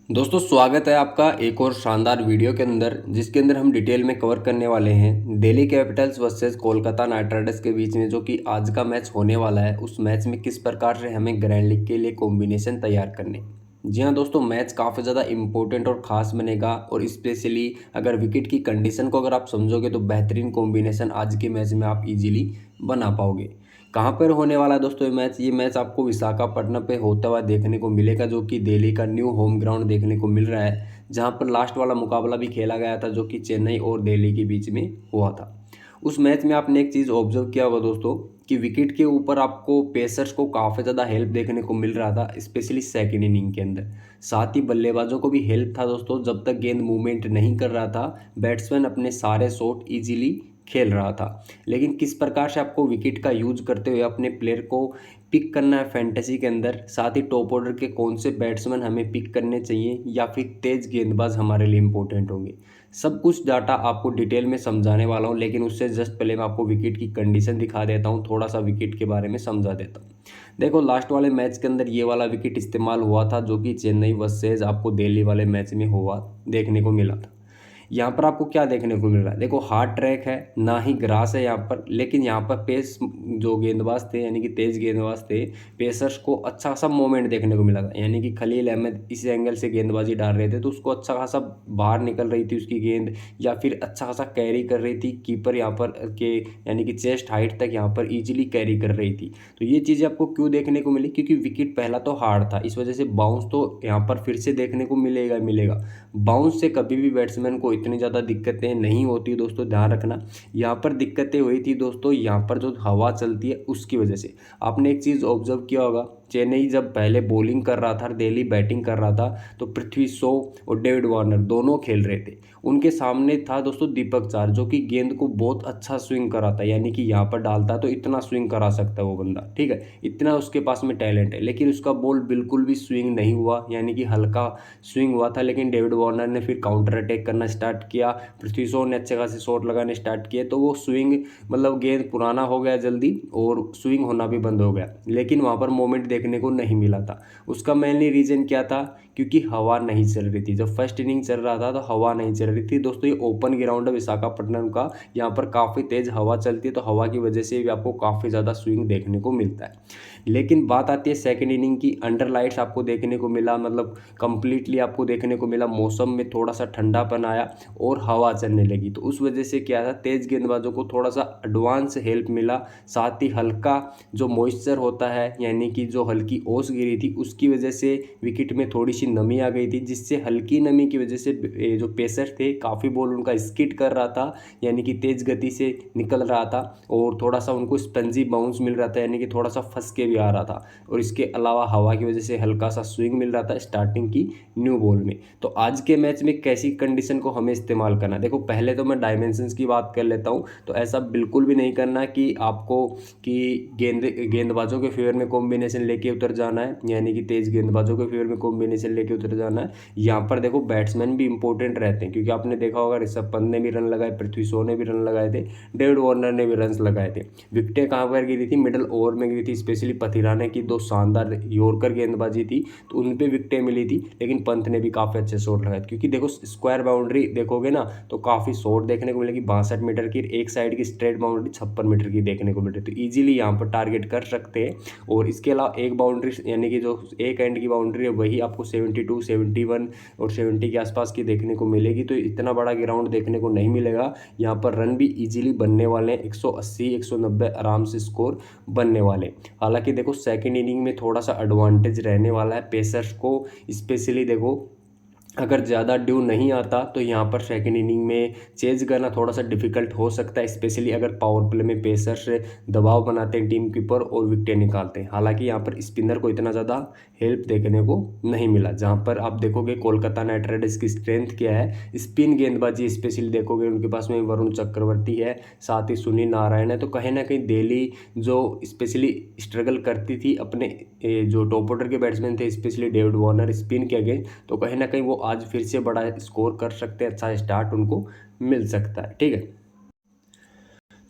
दोस्तों स्वागत है आपका एक और शानदार वीडियो के अंदर जिसके अंदर हम डिटेल में कवर करने वाले हैं Delhi Capitals versus Kolkata night Riders के बीच में जो कि आज का मैच होने वाला है। उस मैच में किस प्रकार से हमें ग्रैंड लीग के लिए कॉम्बिनेशन तैयार करने। जी हाँ दोस्तों, मैच काफ़ी ज़्यादा इंपॉर्टेंट और ख़ास बनेगा और स्पेशली अगर विकेट की कंडीशन को अगर आप समझोगे तो बेहतरीन कॉम्बिनेशन आज के मैच में आप इजीली बना पाओगे। कहाँ पर होने वाला है दोस्तों ये मैच आपको विशाखापट्टनम पे होता हुआ देखने को मिलेगा, जो कि दिल्ली का न्यू होम ग्राउंड देखने को मिल रहा है, जहाँ पर लास्ट वाला मुकाबला भी खेला गया था जो कि चेन्नई और दिल्ली के बीच में हुआ था। उस मैच में आपने एक चीज़ ऑब्जर्व किया होगा दोस्तों कि विकेट के ऊपर आपको पेसर्स को काफ़ी ज़्यादा हेल्प देखने को मिल रहा था, स्पेशली सेकेंड इनिंग के अंदर। साथ ही बल्लेबाजों को भी हेल्प था दोस्तों, जब तक गेंद मूवमेंट नहीं कर रहा था बैट्समैन अपने सारे शॉट इजीली खेल रहा था। लेकिन किस प्रकार से आपको विकेट का यूज करते हुए अपने प्लेयर को पिक करना है फैंटेसी के अंदर, साथ ही टॉप ऑर्डर के कौन से बैट्समैन हमें पिक करने चाहिए या फिर तेज गेंदबाज हमारे लिए इंपॉर्टेंट होंगे, सब कुछ डाटा आपको डिटेल में समझाने वाला हूं। लेकिन उससे जस्ट पहले मैं आपको विकेट की कंडीशन दिखा देता हूं, थोड़ा सा विकेट के बारे में समझा देता हूं। देखो लास्ट वाले मैच के अंदर ये वाला विकेट इस्तेमाल हुआ था जो कि चेन्नई वर्सेज आपको दिल्ली वाले मैच में हुआ देखने को मिला था। यहाँ पर आपको क्या देखने को मिल रहा है, देखो हार्ड ट्रैक है ना ही ग्रास है यहाँ पर, लेकिन यहाँ पर पेस जो गेंदबाज थे यानी कि तेज गेंदबाज थे, पेसर्स को अच्छा खासा मोमेंट देखने को मिला था। यानी कि खलील अहमद इस एंगल से गेंदबाजी डाल रहे थे तो उसको अच्छा खासा बाहर निकल रही थी उसकी गेंद, या फिर अच्छा खासा कैरी कर रही थी कीपर यहाँ पर के, यानी कि चेस्ट हाइट तक यहाँ पर इजीली कैरी कर रही थी। तो ये चीज़ें आपको क्यों देखने को मिली, क्योंकि विकेट पहला तो हार्ड था, इस वजह से बाउंस तो यहाँ पर फिर से देखने को मिलेगा मिलेगा। बाउंस से कभी भी बैट्समैन को इतनी ज़्यादा दिक्कतें नहीं होती दोस्तों, ध्यान रखना। यहाँ पर दिक्कतें हुई थी दोस्तों, यहाँ पर जो हवा चलती है उसकी वजह से। आपने एक चीज़ ऑब्जर्व किया होगा, चेन्नई जब पहले बॉलिंग कर रहा था और दिल्ली बैटिंग कर रहा था तो पृथ्वी शॉ और डेविड वार्नर दोनों खेल रहे थे। उनके सामने था दोस्तों दीपक चार, जो कि गेंद को बहुत अच्छा स्विंग कराता है, यानी कि यहाँ पर डालता तो इतना स्विंग करा सकता है वो बंदा, ठीक है, इतना उसके पास में टैलेंट है। लेकिन उसका बॉल बिल्कुल भी स्विंग नहीं हुआ, यानी कि हल्का स्विंग हुआ था। लेकिन डेविड वार्नर ने फिर काउंटर अटैक करना स्टार्ट किया, पृथ्वी शॉ ने अच्छे खासे शॉट लगाने स्टार्ट किए, तो वो स्विंग मतलब गेंद पुराना हो गया जल्दी और स्विंग होना भी बंद हो गया। लेकिन वहाँ पर मोमेंट देखने को नहीं मिला था। उसका मेनली रीज़न क्या था, क्योंकि हवा नहीं चल रही थी। जब फर्स्ट इनिंग चल रहा था तो हवा नहीं चल रही थी दोस्तों। ये ओपन ग्राउंड है विशाखापट्टनम का, यहाँ पर काफ़ी तेज़ हवा चलती है, तो हवा की वजह से भी आपको काफ़ी ज़्यादा स्विंग देखने को मिलता है। लेकिन बात आती है सेकेंड इनिंग की, अंडर लाइट्स आपको देखने को मिला, मतलब कंप्लीटली आपको देखने को मिला, मौसम में थोड़ा सा ठंडापन आया और हवा चलने लगी। तो उस वजह से क्या था, तेज़ गेंदबाजों को थोड़ा सा एडवांस हेल्प मिला। साथ ही हल्का जो मॉइस्चर होता है, यानी कि जो हल्की ओस गिरी थी उसकी वजह से विकेट में थोड़ी सी नमी आ गई थी, जिससे हल्की नमी की वजह से जो पेसर थे काफ़ी बॉल उनका स्किड कर रहा था, यानी कि तेज़ गति से निकल रहा था और थोड़ा सा उनको स्पंजी बाउंस मिल रहा था, यानी कि थोड़ा सा फंस के भी आ रहा था। और इसके अलावा हवा की वजह से हल्का सा स्विंग मिल रहा था स्टार्टिंग की न्यू बॉल में। तो आज के मैच में कैसी कंडीशन को हमें इस्तेमाल करना है, देखो पहले तो मैं डायमेंशंस की बात कर लेता हूँ। तो ऐसा बिल्कुल भी नहीं करना कि आपको कि गेंदबाजों के फेवर में कॉम्बिनेशन लेके उतर जाना है, यानी कि तेज गेंदबाजों के फेवर में कॉम्बिनेशन लेके उतर जाना है। यहाँ पर देखो बैट्समैन भी इंपॉर्टेंट रहते हैं, क्योंकि आपने देखा होगा ऋषभ पंत ने भी रन लगाए, पृथ्वी शॉ ने भी रन लगाए थे, डेविड वार्नर ने भी रन लगाए थे। विकेटें कहाँ पर गिरी थी, मिडल ओवर में गिरी थी, स्पेशली पथिराने की दो शानदार यॉर्कर गेंदबाजी थी तो उन पे विकेटें मिली थी। लेकिन पंत ने भी काफ़ी अच्छे शॉट लगाए, क्योंकि देखो स्क्वायर बाउंड्री देखोगे ना तो काफ़ी शॉट देखने को मिलेगी, 62 मीटर की, एक साइड की स्ट्रेट बाउंड्री 56 मीटर की देखने को मिल रही है, तो ईजिली यहाँ पर टारगेट कर सकते हैं। और इसके अलावा एक बाउंड्री, यानी कि जो एक एंड की बाउंड्री है वही आपको 72, 71 और 70 के आसपास की देखने को मिलेगी। तो इतना बड़ा ग्राउंड देखने को नहीं मिलेगा। यहाँ पर रन भी इजीली बनने वाले हैं, 180, 190 आराम से स्कोर बनने वाले। हालांकि देखो सेकंड इनिंग में थोड़ा सा एडवांटेज रहने वाला है पेसर्स को, स्पेशली देखो अगर ज़्यादा ड्यू नहीं आता तो यहाँ पर सेकंड इनिंग में चेज करना थोड़ा सा डिफिकल्ट हो सकता है, स्पेशली अगर पावर प्ले में पेसर से दबाव बनाते हैं टीम कीपर और विकेटें निकालते हैं। हालांकि यहाँ पर स्पिनर को इतना ज़्यादा हेल्प देखने को नहीं मिला। जहाँ पर आप देखोगे कोलकाता नाइट राइडर्स की स्ट्रेंथ क्या है, स्पिन गेंदबाजी स्पेशली देखोगे उनके पास में वरुण चक्रवर्ती है, साथ ही सुनील नारायण है। तो कहीं ना कहीं दिल्ली जो स्पेशली स्ट्रगल करती थी अपने जो टॉप ऑर्डर के बैट्समैन थे, स्पेशली डेविड वार्नर स्पिन के अगेंस्ट, तो कहीं ना कहीं वो आज फिर से बड़ा स्कोर कर सकते हैं, अच्छा स्टार्ट उनको मिल सकता है, ठीक है।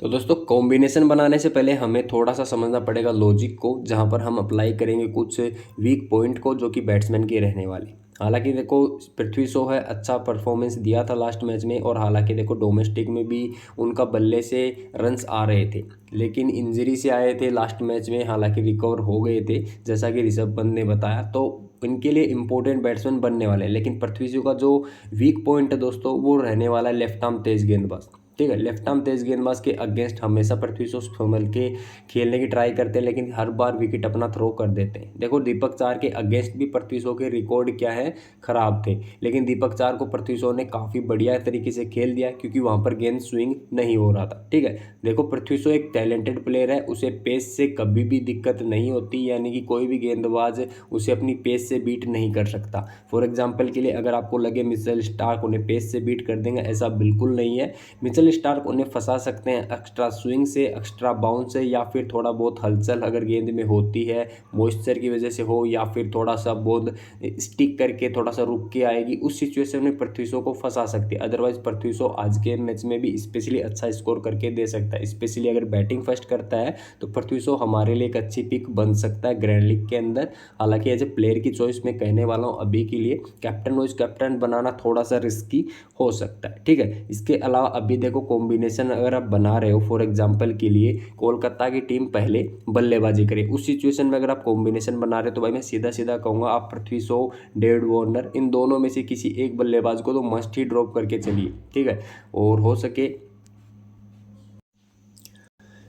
तो दोस्तों कॉम्बिनेशन बनाने से पहले हमें थोड़ा सा समझना पड़ेगा लॉजिक को, जहाँ पर हम अप्लाई करेंगे कुछ वीक पॉइंट को जो कि बैट्समैन के रहने वाले। हालांकि देखो पृथ्वी शॉ है अच्छा परफॉर्मेंस दिया था लास्ट मैच में, और हालांकि देखो डोमेस्टिक में भी उनका बल्ले से रन्स आ रहे थे, लेकिन इंजरी से आए थे लास्ट मैच में, हालांकि रिकवर हो गए थे जैसा कि ऋषभ पंत ने बताया। तो इनके लिए इंपॉर्टेंट बैट्समैन बनने वाले हैं, लेकिन पृथ्वी शॉ का जो वीक पॉइंट है दोस्तों वो रहने वाला है लेफ्ट आर्म तेज गेंदबाज। ठीक है, लेफ्ट आर्म तेज गेंदबाज के अगेंस्ट हमेशा पृथ्वी शॉ संभल के खेलने की ट्राई करते हैं, लेकिन हर बार विकेट अपना थ्रो कर देते हैं। देखो दीपक चार के अगेंस्ट भी पृथ्वी शॉ के रिकॉर्ड क्या है, खराब थे, लेकिन दीपक चार को पृथ्वी शॉ ने काफ़ी बढ़िया तरीके से खेल दिया क्योंकि वहाँ पर गेंद स्विंग नहीं हो रहा था। ठीक है, देखो पृथ्वी शॉ एक टैलेंटेड प्लेयर है, उसे पेस से कभी भी दिक्कत नहीं होती, यानी कि कोई भी गेंदबाज उसे अपनी पेस से बीट नहीं कर सकता। फॉर एग्जाम्पल के लिए अगर आपको लगे मिचेल स्टार्क उन्हें पेस से बीट कर देंगे, ऐसा बिल्कुल नहीं है। मिचेल स्टार्क उन्हें फंसा सकते हैं एक्स्ट्रा स्विंग से, एक्स्ट्रा बाउंस से, या फिर थोड़ा बहुत हलचल अगर गेंद में होती है मॉइस्चर की वजह से हो, या फिर थोड़ा सा बहुत स्टिक करके थोड़ा सा रुक के आएगी, उस सिचुएशन में पृथ्वी शॉ को फंसा सकती है। अदरवाइज पृथ्वी शॉ आज के मैच में भी स्पेशली अच्छा स्कोर करके दे सकता है, स्पेशली अगर बैटिंग फर्स्ट करता है तो पृथ्वी शॉ हमारे लिए एक अच्छी पिक बन सकता है ग्रैंड लीग के अंदर। हालांकि एज ए प्लेयर की चॉइस मैं कहने वाला हूँ अभी के लिए कैप्टन वाइस कैप्टन बनाना थोड़ा सा रिस्की हो सकता है। ठीक है, इसके अलावा अभी देखो कॉम्बिनेशन अगर आप बना रहे हो, फॉर एग्जांपल के लिए कोलकाता की टीम पहले बल्लेबाजी करे, उस सिचुएशन में अगर आप कॉम्बिनेशन बना रहे हो तो भाई मैं सीधा सीधा कहूँगा आप पृथ्वी शॉ, डेविड वार्नर, इन दोनों में से किसी एक बल्लेबाज को तो मस्ट ही ड्रॉप करके चलिए। ठीक है, और हो सके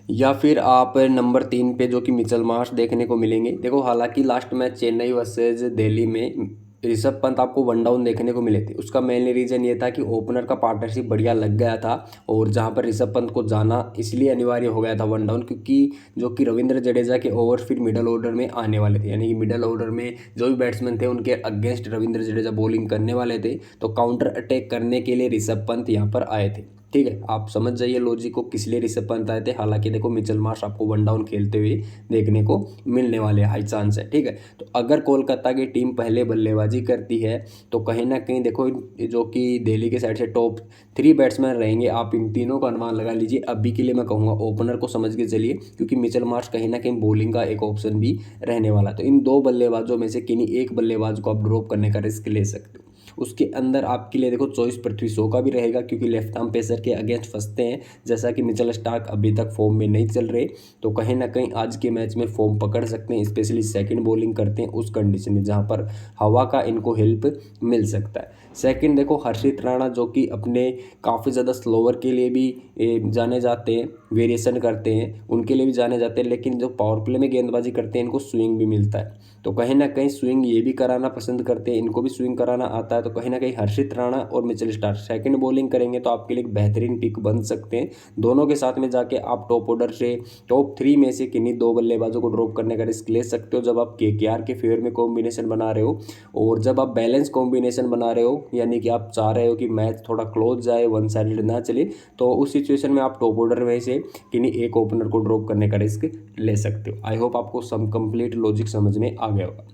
या फिर आप नंबर 3 पे जो कि मिचेल मार्श देखने को मिलेंगे। देखो हालांकि last match Chennai versus Delhi में ऋषभ पंत आपको वन डाउन देखने को मिले थे, उसका मेनली रीज़न ये था कि ओपनर का पार्टनरशिप बढ़िया लग गया था, और जहां पर ऋषभ पंत को जाना इसलिए अनिवार्य हो गया था वन डाउन, क्योंकि जो कि रविंद्र जडेजा के ओवर फिर मिडल ऑर्डर में आने वाले थे, यानी कि मिडल ऑर्डर में जो भी बैट्समैन थे उनके अगेंस्ट रविंद्र जडेजा बॉलिंग करने वाले थे, तो काउंटर अटैक करने के लिए ऋषभ पंत यहाँ पर आए थे। ठीक है, आप समझ जाइए लॉजिक को किस लिए ऋषभ पंत आए थे। हालांकि देखो मिचेल मार्श आपको वन डाउन खेलते हुए देखने को मिलने वाले हाई चांस है। ठीक है, तो अगर कोलकाता की टीम पहले बल्लेबाजी करती है तो कहीं ना कहीं देखो जो कि दिल्ली के साइड से टॉप 3 बैट्समैन रहेंगे, आप इन तीनों का अनुमान लगा लीजिए। अभी के लिए मैं कहूँगा ओपनर को समझ के चलिए, क्योंकि मिचेल मार्श कहीं ना कहीं बॉलिंग का एक ऑप्शन भी रहने वाला, तो इन दो बल्लेबाजों में से किन्हीं एक बल्लेबाज को आप ड्रॉप करने का रिस्क ले सकते हो। उसके अंदर आपके लिए देखो चॉइस पृथ्वी शॉ का भी रहेगा, क्योंकि लेफ्ट आर्म पेसर के अगेंस्ट फंसते हैं, जैसा कि मिचेल स्टार्क अभी तक फॉर्म में नहीं चल रहे, तो कहीं ना कहीं आज के मैच में फॉर्म पकड़ सकते हैं, स्पेशली सेकंड बॉलिंग करते हैं उस कंडीशन में जहां पर हवा का इनको हेल्प मिल सकता है। सेकंड देखो हर्षित राणा जो कि अपने काफ़ी ज़्यादा स्लोवर के लिए भी जाने जाते हैं, वेरिएशन करते हैं उनके लिए भी जाने जाते हैं, लेकिन जो पावर प्ले में गेंदबाजी करते हैं इनको स्विंग भी मिलता है, तो कहीं ना कहीं स्विंग ये भी कराना पसंद करते हैं, इनको भी स्विंग कराना आता है, तो कहीं ना कहीं हर्षित राणा और मिचेल स्टार्क सेकंड बॉलिंग करेंगे तो आपके लिए एक बेहतरीन पिक बन सकते हैं। दोनों के साथ में जाके आप टॉप ऑर्डर से टॉप 3 में से किन्हीं दो बल्लेबाजों को ड्रॉप करने का रिस्क ले सकते हो जब आप केकेआर के फेवर में कॉम्बिनेशन बना रहे हो, और जब आप बैलेंस कॉम्बिनेशन बना रहे हो, यानी कि आप चाह रहे हो कि मैच थोड़ा क्लोज जाए, वन साइडेड ना चले, तो उस सिचुएशन में आप टॉप ऑर्डर में से किन्हीं एक ओपनर को ड्रॉप करने का रिस्क ले सकते हो। आई होप आपको सम कंप्लीट लॉजिक समझ में आ गया होगा।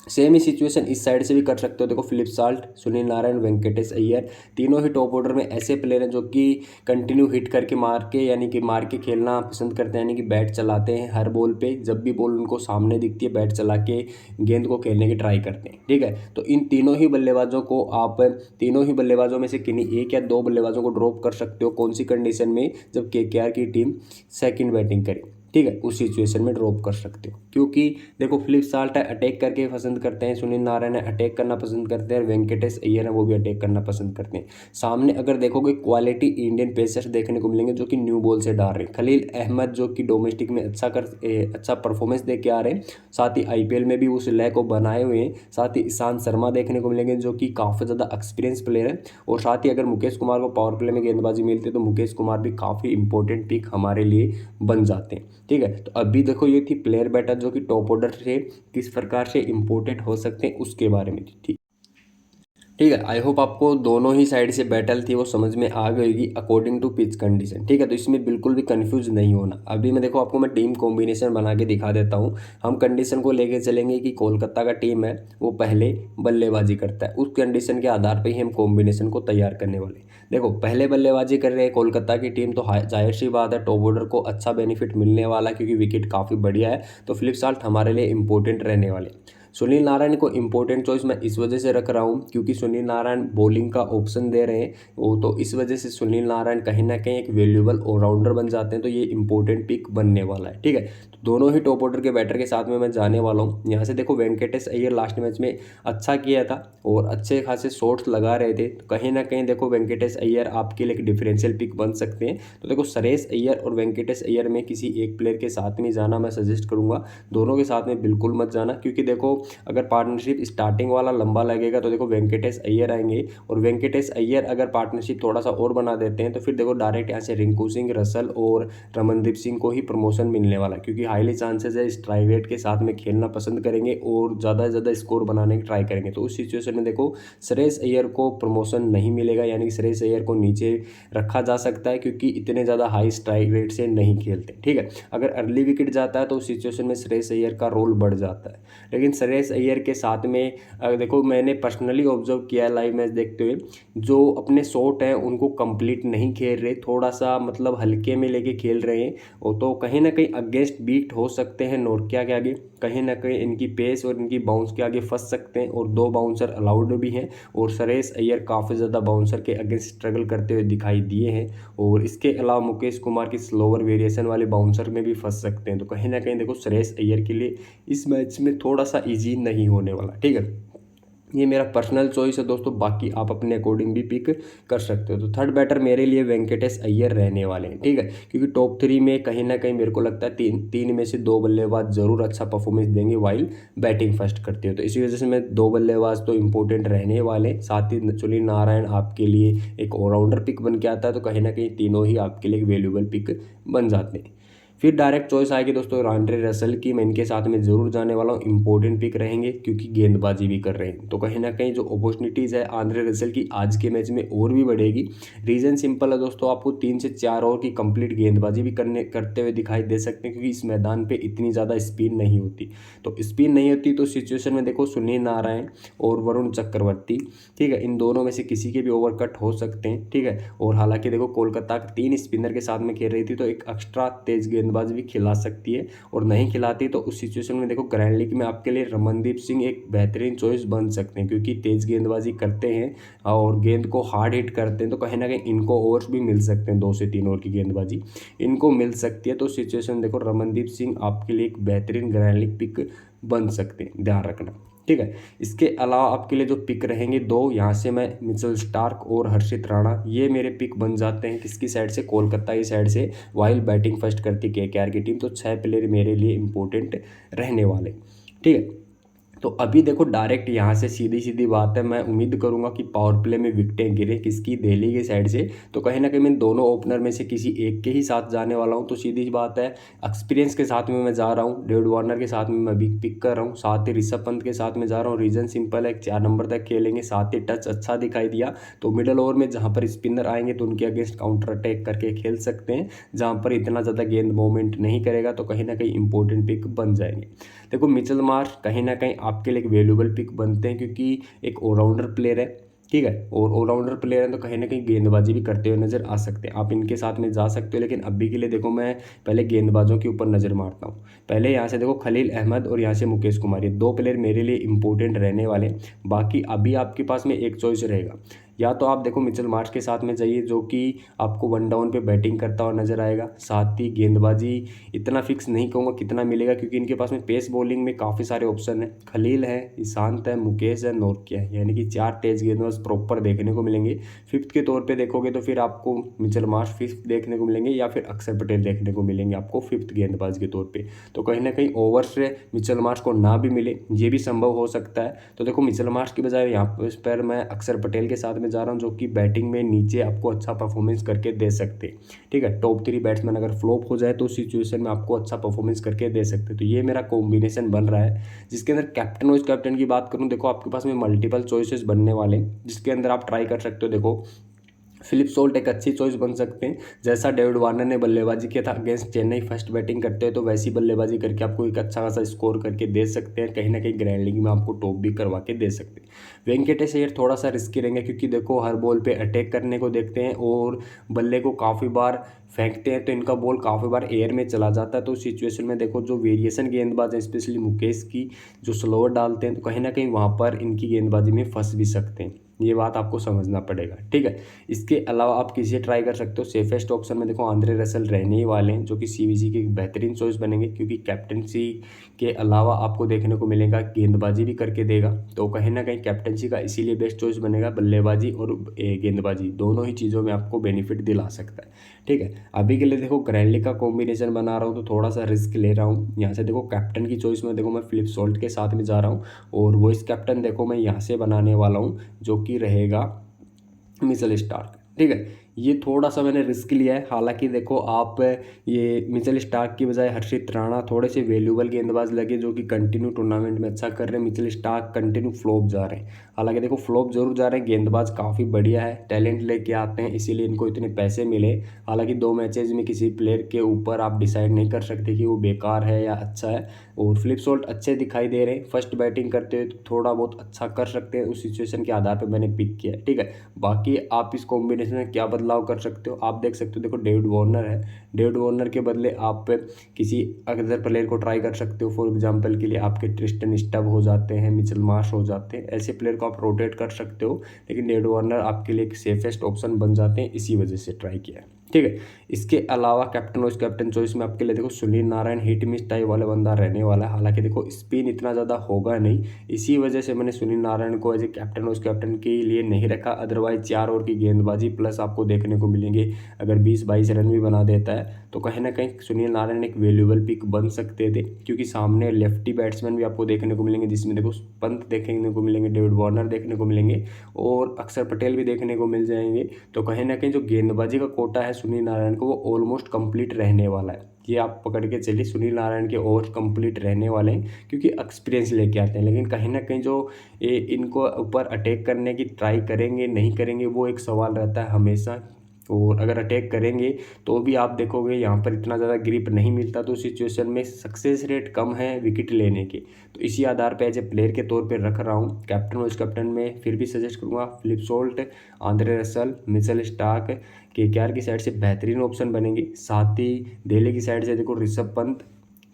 सेम ही सिचुएशन इस साइड से भी कर सकते हो। देखो फिलिप साल्ट, सुनील नारायण, वेंकटेश अय्यर, तीनों ही टॉप ऑर्डर में ऐसे प्लेयर हैं जो कि कंटिन्यू हिट करके मार के, यानी कि मार के खेलना पसंद करते हैं, यानी कि बैट चलाते हैं हर बॉल पे, जब भी बॉल उनको सामने दिखती है बैट चला के गेंद को खेलने की ट्राई करते हैं। ठीक है, तो इन तीनों ही बल्लेबाजों को आप तीनों ही बल्लेबाजों में से किन्हीं एक या दो बल्लेबाजों को ड्रॉप कर सकते हो। कौन सी कंडीशन में? जब केकेआर की टीम सेकंड बैटिंग करे, ठीक है, उस सिचुएशन में ड्रॉप कर सकते हो। क्योंकि देखो फिलिप साल्ट है अटैक करके पसंद करते हैं, सुनील नारायण है अटैक करना पसंद करते हैं, वेंकटेश अय्यर है वो भी अटैक करना पसंद करते हैं। सामने अगर देखोगे क्वालिटी इंडियन पेसर्स देखने को मिलेंगे जो कि न्यू बॉल से डाल रहे हैं। खलील अहमद जो कि डोमेस्टिक में अच्छा परफॉर्मेंस दे के आ रहे हैं, साथ ही आईपीएल में भी उस लय को बनाए हुए हैं। साथ ही ईशांत शर्मा देखने को मिलेंगे जो कि काफ़ी ज़्यादा एक्सपीरियंस प्लेयर है, और साथ ही अगर मुकेश कुमार को पावर प्ले में गेंदबाजी मिलती है तो मुकेश कुमार भी काफ़ी इंपॉर्टेंट पिक हमारे लिए बन जाते हैं। ठीक है, तो अभी देखो ये थी प्लेयर बेटा जो कि टॉप ऑर्डर से किस प्रकार से इंपोर्टेंट हो सकते हैं उसके बारे में थी। ठीक, ठीक है। आई होप आपको दोनों ही साइड से बैटल थी वो समझ में आ गई होगी अकॉर्डिंग टू पिच कंडीशन। ठीक है, तो इसमें बिल्कुल भी कंफ्यूज नहीं होना। अभी मैं देखो आपको मैं टीम कॉम्बिनेशन बना के दिखा देता हूँ। हम कंडीशन को लेके चलेंगे कि कोलकाता का टीम है वो पहले बल्लेबाजी करता है, उस कंडीशन के आधार पर ही हम कॉम्बिनेशन को तैयार करने वाले। देखो पहले बल्लेबाजी कर रहे हैं कोलकाता की टीम, तो जाहिर सी बात है टॉप ऑर्डर को अच्छा बेनिफिट मिलने वाला है क्योंकि विकेट काफ़ी बढ़िया है, तो फ्लिप साल्ट हमारे लिए इंपॉर्टेंट रहने वाले। सुनील नारायण को इंपॉर्टेंट चॉइस मैं इस वजह से रख रहा हूँ क्योंकि सुनील नारायण बॉलिंग का ऑप्शन दे रहे हैं, वो तो इस वजह से सुनील नारायण कहीं ना कहीं एक वैल्यूएबल ऑलराउंडर बन जाते हैं, तो ये इंपॉर्टेंट पिक बनने वाला है। ठीक है, तो दोनों ही टॉप ऑर्डर के बैटर के साथ में मैं जाने वाला हूँ। यहाँ से देखो वेंकटेश अय्यर लास्ट मैच में अच्छा किया था और अच्छे खासे शॉट्स लगा रहे थे, तो कहीं ना कहीं देखो वेंकटेश अय्यर आपके लिए एक डिफरेंशियल पिक बन सकते हैं। तो देखो सुरेश अय्यर और वेंकटेश अय्यर में किसी एक प्लेयर के साथ में जाना मैं सजेस्ट करूंगा, दोनों के साथ में बिल्कुल मत जाना, क्योंकि देखो अगर पार्टनरशिप स्टार्टिंग वाला लंबा लगेगा तो देखो वेंकटेश अय्यर आएंगे, और वेंकटेश अय्यर अगर पार्टनरशिप थोड़ा सा और बना देते हैं तो फिर देखो डायरेक्ट यहाँ से रिंकू सिंह, रसल और रमनदीप सिंह को ही प्रमोशन मिलने वाला है, क्योंकि हाईली चांसेस है स्ट्राइक रेट के साथ में खेलना पसंद करेंगे और ज़्यादा से ज़्यादा स्कोर बनाने की ट्राई करेंगे। तो उस सिचुएशन में देखो सुरेश अय्यर को प्रमोशन नहीं मिलेगा, यानी कि सुरेश अय्यर को नीचे रखा जा सकता है क्योंकि इतने ज़्यादा हाई स्ट्राइक रेट से नहीं खेलते। ठीक है, अगर अर्ली विकेट जाता है तो उस सिचुएशन में सुरेश अय्यर का रोल बढ़ जाता है। लेकिन सुरेश अय्यर के साथ में देखो मैंने पर्सनली ऑब्जर्व किया है लाइव मैच देखते हुए, जो अपने शॉट हैं उनको कंप्लीट नहीं खेल रहे, थोड़ा सा मतलब हल्के में लेके खेल रहे हैं, वो तो कहीं ना कहीं अगेंस्ट बीट हो सकते हैं नोरकिया के आगे, कहीं ना कहीं इनकी पेस और इनकी बाउंस के आगे फंस सकते हैं, और 2 बाउंसर अलाउड भी हैं, और सुरेश अय्यर काफ़ी ज़्यादा बाउंसर के अगेंस्ट स्ट्रगल करते हुए दिखाई दिए हैं, और इसके अलावा मुकेश कुमार की स्लोअर वेरिएशन वाले बाउंसर में भी फंस सकते हैं। तो कहीं ना कहीं देखो सुरेश अय्यर के लिए इस मैच में थोड़ा सा ईजी नहीं होने वाला। ठीक है, ये मेरा पर्सनल चॉइस है दोस्तों, बाकी आप अपने अकॉर्डिंग भी पिक कर सकते हो। तो थर्ड बैटर मेरे लिए वेंकटेश अय्यर रहने वाले हैं। ठीक है, क्योंकि टॉप 3 में कहीं ना कहीं मेरे को लगता है तीन में से 2 बल्लेबाज जरूर अच्छा परफॉर्मेंस देंगे वाइल बैटिंग फर्स्ट करते हो, तो इसी वजह से मैं 2 बल्लेबाज तो इंपॉर्टेंट रहने वाले। साथ ही सुनील नारायण आपके लिए एक ऑलराउंडर पिक बन के आता है, तो कहीं ना कहीं तीनों ही आपके लिए एक वैल्यूएबल पिक बन जाते हैं। फिर डायरेक्ट चॉइस आएगी दोस्तों आंद्रे रसल की, मैं इनके साथ में ज़रूर जाने वाला हूँ, इंपॉर्टेंट पिक रहेंगे क्योंकि गेंदबाजी भी कर रहे हैं, तो कहीं ना कहीं जो अपॉर्चुनिटीज़ है आंद्रे रसल की आज के मैच में और भी बढ़ेगी। रीज़न सिंपल है दोस्तों, आपको 3 से 4 ओवर की कंप्लीट गेंदबाजी भी करते हुए दिखाई दे सकते हैं, क्योंकि इस मैदान पर इतनी ज़्यादा स्पिन नहीं होती। तो स्पिन नहीं होती तो सिचुएशन में देखो सुनील नारायण और वरुण चक्रवर्ती, ठीक है, इन दोनों में से किसी के भी ओवर कट हो सकते हैं। ठीक है, और हालांकि देखो कोलकाता 3 स्पिनर के साथ में खेल रही थी, तो एक एक्स्ट्रा तेज गेंदबाज भी खिला सकती है, और नहीं खिलाती तो उस सिचुएशन में देखो ग्रैंड लीग में आपके लिए रमनदीप सिंह एक बेहतरीन चॉइस बन सकते हैं, क्योंकि तेज गेंदबाजी करते हैं और गेंद को हार्ड हिट करते हैं, तो कहीं ना कहीं इनको ओवर्स भी मिल सकते हैं, 2 से 3 ओवर की गेंदबाजी इनको मिल सकती है। तो सिचुएशन देखो रमनदीप सिंह आपके लिए एक बेहतरीन ग्रैंड लीग पिक बन सकते हैं, ध्यान रखना। ठीक है, इसके अलावा आपके लिए जो पिक रहेंगे 2, यहाँ से मैं मिचेल स्टार्क और हर्षित राणा, ये मेरे पिक बन जाते हैं किसकी साइड से, कोलकाता की साइड से, वाइल बैटिंग फर्स्ट करती केकेआर की टीम। तो 6 प्लेयर मेरे लिए इंपॉर्टेंट रहने वाले। ठीक है, तो अभी देखो डायरेक्ट यहाँ से सीधी सीधी बात है, मैं उम्मीद करूंगा कि पावर प्ले में विकेटें गिरे किसकी, दिल्ली की साइड से, तो कहीं ना कहीं मैं दोनों ओपनर में से किसी एक के ही साथ जाने वाला हूँ। तो सीधी बात है एक्सपीरियंस के साथ में मैं जा रहा हूँ, डेविड वार्नर के साथ में मैं भी पिक कर रहा हूँ, साथ ही ऋषभ पंत के साथ में जा रहा हूँ। रीजन सिंपल है, 4 नंबर तक खेलेंगे, साथ ही टच अच्छा दिखाई दिया, तो मिडल ओवर में जहाँ पर स्पिनर आएंगे तो उनके अगेंस्ट काउंटर अटैक करके खेल सकते हैं, जहाँ पर इतना ज़्यादा गेंद मूवमेंट नहीं करेगा, तो कहीं ना कहीं इंपॉर्टेंट पिक बन जाएंगे। देखो मिचेल मार्श कहीं ना कहीं आपके लिए एक वैल्यूएबल पिक बनते हैं, क्योंकि एक ऑलराउंडर प्लेयर है। ठीक है, और ऑलराउंडर प्लेयर है तो कहीं ना कहीं गेंदबाजी भी करते हुए नजर आ सकते हैं, आप इनके साथ में जा सकते हो। लेकिन अभी के लिए देखो मैं पहले गेंदबाजों के ऊपर नज़र मारता हूँ। पहले यहाँ से देखो खलील अहमद और यहाँ से मुकेश कुमार, ये 2 प्लेयर मेरे लिए इंपॉर्टेंट रहने वाले। बाकी अभी आपके पास में एक चॉइस रहेगा, या तो आप देखो मिचेल मार्श के साथ में जाइए जो कि आपको 1 डाउन पे बैटिंग करता हुआ नजर आएगा, साथ ही गेंदबाजी इतना फिक्स नहीं कहूँगा कितना मिलेगा, क्योंकि इनके पास में पेस बॉलिंग में काफ़ी सारे ऑप्शन हैं, खलील है, ईशांत है, मुकेश है, नोरकिया है, यानी कि 4 तेज गेंदबाज प्रॉपर देखने को मिलेंगे। फिफ्थ के तौर पर देखोगे तो फिर आपको मिचेल मार्श फिफ्थ देखने को मिलेंगे, या फिर अक्षर पटेल देखने को मिलेंगे आपको फिफ्थ गेंदबाज के तौर पर। तो कहीं ना कहीं ओवर से मिचेल मार्श को ना भी मिले, ये भी संभव हो सकता है। तो देखो मिचेल मार्श की बजाय यहाँ पर मैं अक्षर पटेल के साथ में में जा रहा हूँ जो कि बैटिंग में नीचे आपको अच्छा परफॉर्मेंस करके दे सकते हैं। ठीक है, टॉप 3 बैट्समैन अगर फ्लॉप हो जाए तो उस सिचुएशन में आपको अच्छा परफॉर्मेंस करके दे सकते हैं। तो ये मेरा कॉम्बिनेशन बन रहा है, जिसके अंदर कैप्टन वाइस कैप्टन की बात करूँ, देखो आपके पास में मल्टीपल चॉइसेस बनने वाले हैं, जिसके अंदर आप ट्राई कर सकते हो। देखो फिलिप सोल्ट एक अच्छी चॉइस बन सकते हैं, जैसा डेविड वार्नर ने बल्लेबाजी किया था अगेंस्ट चेन्नई, फर्स्ट बैटिंग करते हैं तो वैसी बल्लेबाजी करके आपको एक अच्छा खासा स्कोर करके दे सकते हैं, कहीं ना कहीं ग्रैंड लीग में आपको टॉप भी करवा के दे सकते हैं। वेंकटेश अय्यर थोड़ा सा रिस्की रहेंगे, क्योंकि देखो हर बॉल पे अटैक करने को देखते हैं और बल्ले को काफ़ी बार फेंकते हैं, तो इनका बॉल काफ़ी बार एयर में चला जाता है। तो उस सिचुएशन में देखो जो वेरिएशन गेंदबाज है, स्पेशली मुकेश की, जो स्लोअर डालते हैं, तो कहीं ना कहीं वहाँ पर इनकी गेंदबाजी में फंस भी सकते हैं। ये बात आपको समझना पड़ेगा। ठीक है, इसके अलावा आप किसे ट्राई कर सकते हो। सेफेस्ट ऑप्शन में देखो आंद्रे रसल रहने ही वाले हैं, जो कि सीवीसी के बेहतरीन चॉइस बनेंगे, क्योंकि कैप्टनसी के अलावा आपको देखने को मिलेगा गेंदबाजी भी करके देगा, तो कहीं ना कहीं कैप्टनसी का इसीलिए बेस्ट चॉइस बनेगा। बल्लेबाजी और गेंदबाजी दोनों ही चीज़ों में आपको बेनिफिट दिला सकता है। ठीक है, अभी के लिए देखो ग्रैंड लीग का कॉम्बिनेशन बना रहा हूँ तो थोड़ा सा रिस्क ले रहा हूँ। यहाँ से देखो कैप्टन की चॉइस में देखो मैं फिलिप सोल्ट के साथ में जा रहा हूँ, और वॉइस कैप्टन देखो मैं यहाँ से बनाने वाला हूँ, जो कि रहेगा मिचेल स्टार्क। ठीक है, ये थोड़ा सा मैंने रिस्क लिया है। हालांकि देखो आप ये मिचेल स्टार्क की बजाय हर्षित राणा थोड़े से वैल्यूबल गेंदबाज लगे, जो कि कंटिन्यू टूर्नामेंट में अच्छा कर रहे हैं। मिचेल स्टार्क कंटिन्यू फ्लॉप जा रहे हैं, हालांकि देखो फ्लॉप जरूर जा रहे हैं, गेंदबाज काफ़ी बढ़िया है, टैलेंट लेके आते हैं, इसीलिए इनको इतने पैसे मिले। हालांकि 2 मैचेज में किसी प्लेयर के ऊपर आप डिसाइड नहीं कर सकते कि वो बेकार है या अच्छा है। और फिलिप सोल्ट अच्छे दिखाई दे रहे हैं, फर्स्ट बैटिंग करते हुए तो थोड़ा बहुत अच्छा कर सकते हैं, उस सिचुएशन के आधार पर मैंने पिक किया है। ठीक है, बाकी आप इस कॉम्बिनेशन में क्या बदलाव कर सकते हो, आप देख सकते हो। देखो डेविड वार्नर है, डेविड वार्नर के बदले आप किसी अदर प्लेयर को ट्राई कर सकते हो। फॉर एग्जांपल के लिए आपके ट्रिस्टन स्टब हो जाते हैं, मिचेल मार्श हो जाते हैं, ऐसे प्लेयर को आप रोटेट कर सकते हो, लेकिन डेविड वार्नर आपके लिए एक सेफेस्ट ऑप्शन बन जाते हैं, इसी वजह से ट्राई किया है। ठीक है, इसके अलावा कैप्टन वाइस कैप्टन चॉइस में आपके लिए देखो Sunil Narayan hit miss type वाला बंदा रहने वाला है। हालांकि देखो स्पिन इतना ज़्यादा होगा नहीं, इसी वजह से मैंने सुनील नारायण को as a captain vice captain के लिए नहीं रखा। अदरवाइज 4 ओवर की गेंदबाजी प्लस आपको देखने को मिलेंगे, अगर 20-22 रन भी बना देता है तो कहीं ना कहीं सुनील नारायण एक वैल्यूएबल पिक बन सकते थे, क्योंकि सामने लेफ्टी बैट्समैन भी आपको देखने को मिलेंगे, जिसमें देखो पंत देखने को मिलेंगे, डेविड वार्नर देखने को मिलेंगे और अक्षर पटेल भी देखने को मिल जाएंगे। तो कहीं ना कहीं जो गेंदबाजी का कोटा है सुनील नारायण को, वो ऑलमोस्ट कंप्लीट रहने वाला है। ये आप पकड़ के चलिए, सुनील नारायण के ओवर कंप्लीट रहने वाले हैं, क्योंकि एक्सपीरियंस लेके आते हैं। लेकिन कहीं ना कहीं जो इनको ऊपर अटैक करने की ट्राई करेंगे नहीं करेंगे, वो एक सवाल रहता है हमेशा। और अगर अटैक करेंगे तो भी आप देखोगे यहाँ पर इतना ज़्यादा ग्रिप नहीं मिलता, तो सिचुएशन में सक्सेस रेट कम है विकेट लेने के। तो इसी आधार पे एज ए प्लेयर के तौर पे रख रहा हूँ। कैप्टन वाइस कैप्टन में फिर भी सजेस्ट करूँगा Philip Salt, Andre Russell, Mitchell Starc. KKR की साइड से बेहतरीन ऑप्शन बनेंगे, साथ ही दिल्ली की साइड से देखो ऋषभ पंत,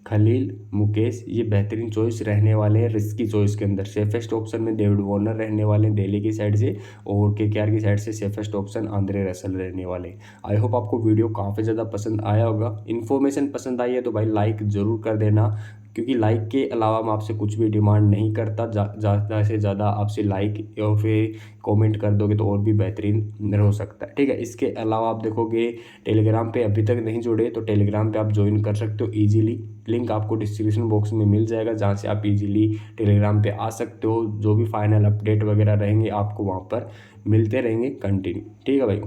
खलील, मुकेश, ये बेहतरीन चॉइस रहने वाले हैं। रिस्की चॉइस के अंदर सेफेस्ट ऑप्शन में डेविड वार्नर रहने वाले हैं दिल्ली की साइड से, और केकेआर की साइड से सेफेस्ट ऑप्शन आंद्रे रसल रहने वाले हैं। आई होप आपको वीडियो काफ़ी ज़्यादा पसंद आया होगा। इन्फॉर्मेशन पसंद आई है तो भाई लाइक ज़रूर कर देना, क्योंकि लाइक के अलावा मैं आपसे कुछ भी डिमांड नहीं करता। ज़्यादा से ज़्यादा आपसे लाइक और फिर कमेंट कर दोगे तो और भी बेहतरीन हो सकता है। ठीक है, इसके अलावा आप देखोगे टेलीग्राम पे अभी तक नहीं जुड़े तो टेलीग्राम पे आप ज्वाइन कर सकते हो ईजिली। लिंक आपको डिस्क्रिप्शन बॉक्स में मिल जाएगा, जहाँ से आप इजीली टेलीग्राम पे आ सकते हो। जो भी फाइनल अपडेट वगैरह रहेंगे आपको वहाँ पर मिलते रहेंगे कंटिन्यू। ठीक है भाई।